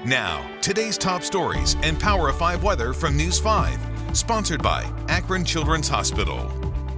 Now, today's top stories and Power of 5 weather from News 5. Sponsored by Akron Children's Hospital.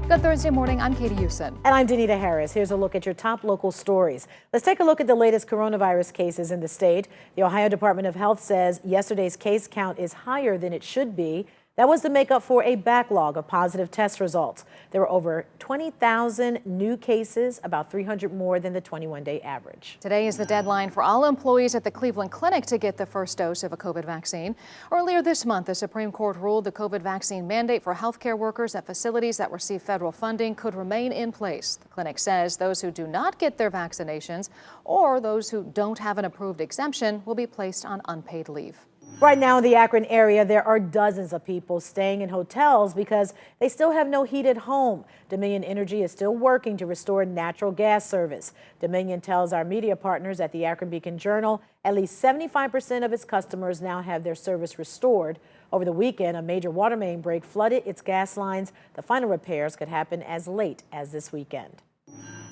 Good Thursday morning, I'm Katie Houston. And I'm Danita Harris. Here's a look at your top local stories. Let's take a look at the latest coronavirus cases in the state. The Ohio Department of Health says yesterday's case count is higher than it should be. That was to make up for a backlog of positive test results. There were over 20,000 new cases, about 300 more than the 21-day average. Today is the deadline for all employees at the Cleveland Clinic to get the first dose of a COVID vaccine. Earlier this month, the Supreme Court ruled the COVID vaccine mandate for healthcare workers at facilities that receive federal funding could remain in place. The clinic says those who do not get their vaccinations or those who don't have an approved exemption will be placed on unpaid leave. Right now in the Akron area, there are dozens of people staying in hotels because they still have no heat at home. Dominion Energy is still working to restore natural gas service. Dominion tells our media partners at the Akron Beacon Journal at least 75% of its customers now have their service restored. Over the weekend, a major water main break flooded its gas lines. The final repairs could happen as late as this weekend.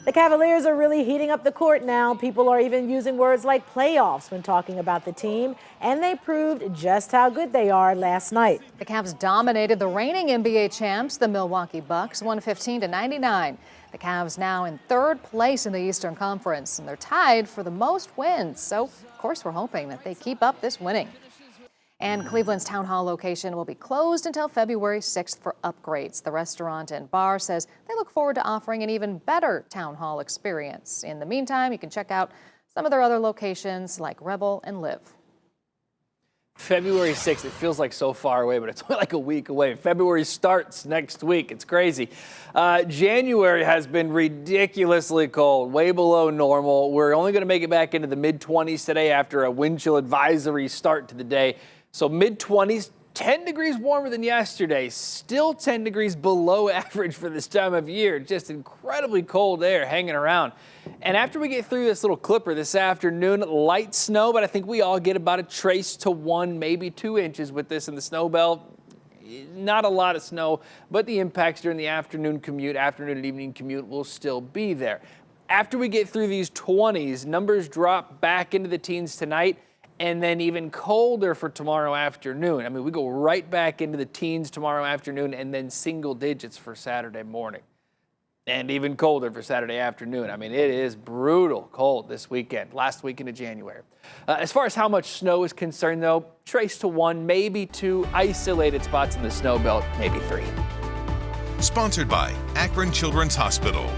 The Cavaliers are really heating up the court now. People are even using words like playoffs when talking about the team, and they proved just how good they are last night. The Cavs dominated the reigning NBA champs, the Milwaukee Bucks, 115-99. The Cavs now in third place in the Eastern Conference, and they're tied for the most wins. So, of course, we're hoping that they keep up this winning. And Cleveland's Town Hall location will be closed until February 6th for upgrades. The restaurant and bar says they look forward to offering an even better Town Hall experience. In the meantime, you can check out some of their other locations like Rebel and Live. February 6th, it feels like so far away, but it's only like a week away. February starts next week. It's crazy. January has been ridiculously cold, way below normal. We're only going to make it back into the mid-20s today after a wind chill advisory start to the day. So mid-20s, 10 degrees warmer than yesterday, still 10 degrees below average for this time of year. Just incredibly cold air hanging around. And after we get through this little clipper this afternoon, light snow, but I think we all get about a trace to 1, maybe 2 inches with this in the snow belt. Not a lot of snow, but the impacts during the afternoon and evening commute will still be there. After we get through these 20s, numbers drop back into the teens tonight. And then even colder for tomorrow afternoon. I mean, we go right back into the teens tomorrow afternoon and then single digits for Saturday morning. And even colder for Saturday afternoon. I mean, it is brutal cold this weekend, last weekend of January. As far as how much snow is concerned, though, trace to 1, maybe 2 isolated spots in the snow belt, maybe 3. Sponsored by Akron Children's Hospital.